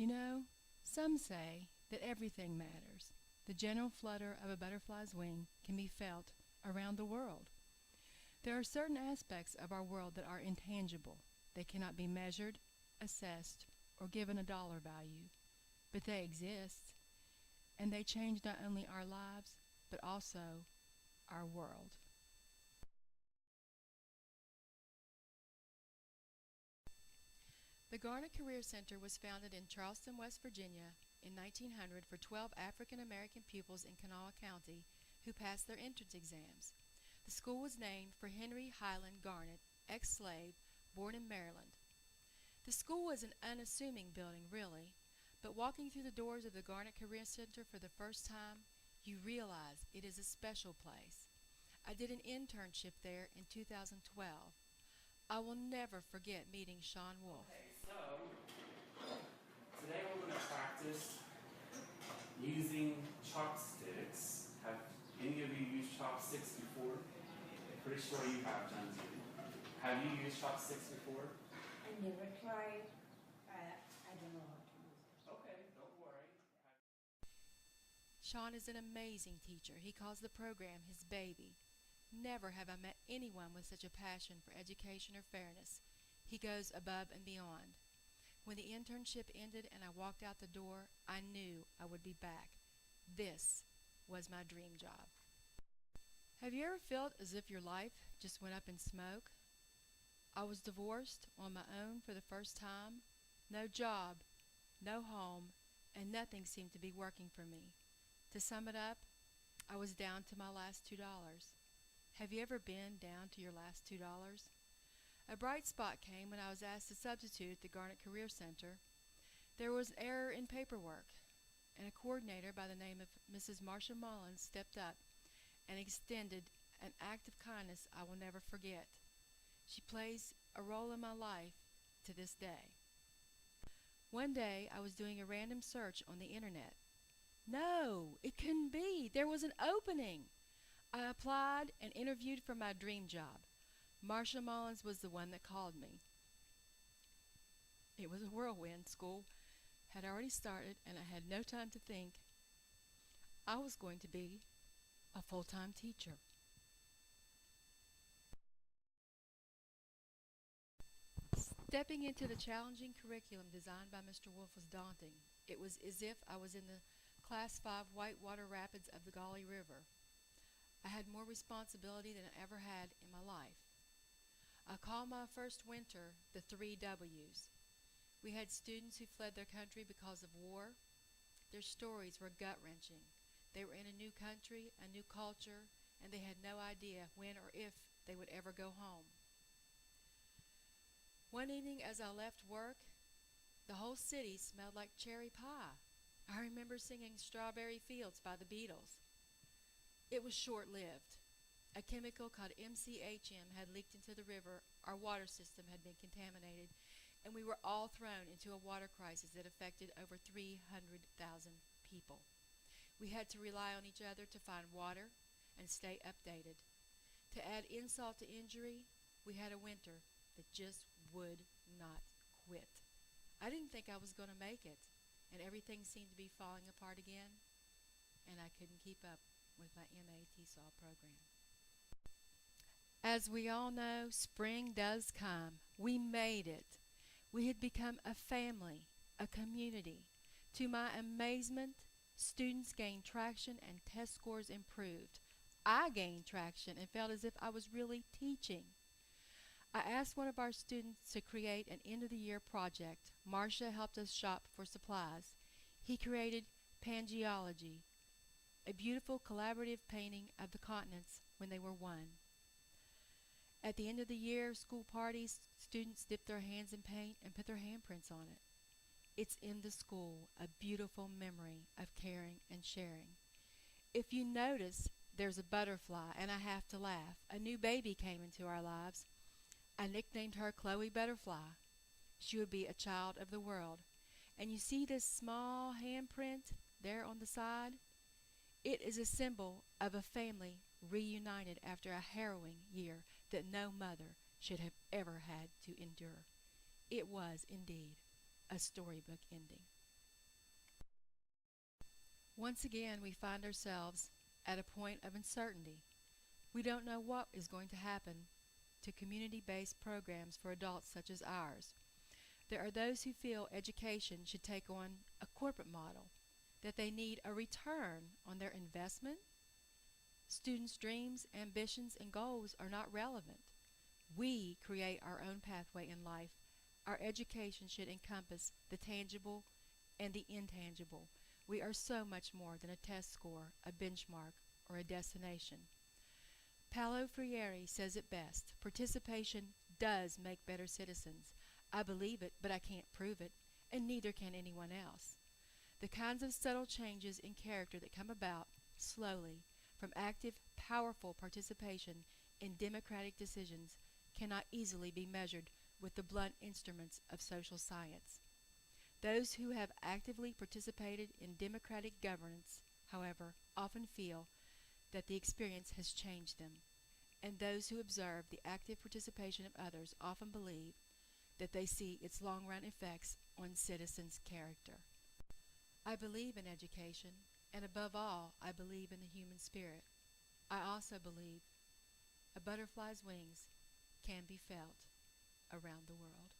You know, some say that everything matters. The general flutter of a butterfly's wing can be felt around the world. There are certain aspects of our world that are intangible. They cannot be measured, assessed, or given a dollar value. But they exist, and they change not only our lives, but also our world. The Garnet Career Center was founded in Charleston, West Virginia in 1900 for 12 African American pupils in Kanawha County who passed their entrance exams. The school was named for Henry Highland Garnet, ex-slave, born in Maryland. The school was an unassuming building, really, but walking through the doors of the Garnet Career Center for the first time, you realize it is a special place. I did an internship there in 2012. I will never forget meeting Sean Wolf. Okay, so today we're going to practice using chopsticks. Have any of you used chopsticks before? I'm pretty sure you have, Jonesy. Have you used chopsticks before? I never tried. I don't know how to use it. Okay, don't worry. Sean is an amazing teacher. He calls the program his baby. Never have I met anyone with such a passion for education or fairness. He goes above and beyond. When the internship ended and I walked out the door, I knew I would be back. This was my dream job. Have you ever felt as if your life just went up in smoke? I was divorced on my own for the first time. No job, no home, and nothing seemed to be working for me. To sum it up, I was down to my last $2. Have you ever been down to your last $2? A bright spot came when I was asked to substitute at the Garnet Career Center. There was an error in paperwork, and a coordinator by the name of Mrs. Marcia Mullins stepped up and extended an act of kindness I will never forget. She plays a role in my life to this day. One day I was doing a random search on the internet. No, it couldn't be. There was an opening. I applied and interviewed for my dream job. Marcia Mullins was the one that called me. It was a whirlwind. School had already started, and I had no time to think. I was going to be a full-time teacher. Stepping into the challenging curriculum designed by Mr. Wolf was daunting. It was as if I was in the Class 5 whitewater rapids of the Gauley River. I had more responsibility than I ever had in my life. I call my first winter the 3 W's. We had students who fled their country because of war. Their stories were gut-wrenching. They were in a new country, a new culture, and they had no idea when or if they would ever go home. One evening as I left work, the whole city smelled like cherry pie. I remember singing Strawberry Fields by the Beatles. It was short-lived. A chemical called MCHM had leaked into the river, our water system had been contaminated, and we were all thrown into a water crisis that affected over 300,000 people. We had to rely on each other to find water and stay updated. To add insult to injury, we had a winter that just would not quit. I didn't think I was going to make it, and everything seemed to be falling apart again, and I couldn't keep up with my MA TESOL program. As we all know, spring does come. We made it. We had become a family, a community. To my amazement, students gained traction and test scores improved. I gained traction and felt as if I was really teaching. I asked one of our students to create an end-of-the-year project. Marcia helped us shop for supplies. He created Pangeology, a beautiful collaborative painting of the continents when they were one. At the end of the year, school parties, students dipped their hands in paint and put their handprints on it. It's in the school, a beautiful memory of caring and sharing. If you notice, there's a butterfly, and I have to laugh. A new baby came into our lives. I nicknamed her Chloe Butterfly. She would be a child of the world. And you see this small handprint there on the side? It is a symbol of a family reunited after a harrowing year that no mother should have ever had to endure. It was, indeed, a storybook ending. Once again, we find ourselves at a point of uncertainty. We don't know what is going to happen to community-based programs for adults such as ours. There are those who feel education should take on a corporate model, that they need a return on their investment. Students' dreams, ambitions, and goals are not relevant. We create our own pathway in life. Our education should encompass the tangible and the intangible. We are so much more than a test score, a benchmark, or a destination. Paulo Freire says it best: participation does make better citizens. I believe it, but I can't prove it, and neither can anyone else. The kinds of subtle changes in character that come about slowly from active, powerful participation in democratic decisions cannot easily be measured with the blunt instruments of social science. Those who have actively participated in democratic governance, however, often feel that the experience has changed them, and those who observe the active participation of others often believe that they see its long-run effects on citizens' character. I believe in education, and above all, I believe in the human spirit. I also believe a butterfly's wings can be felt around the world.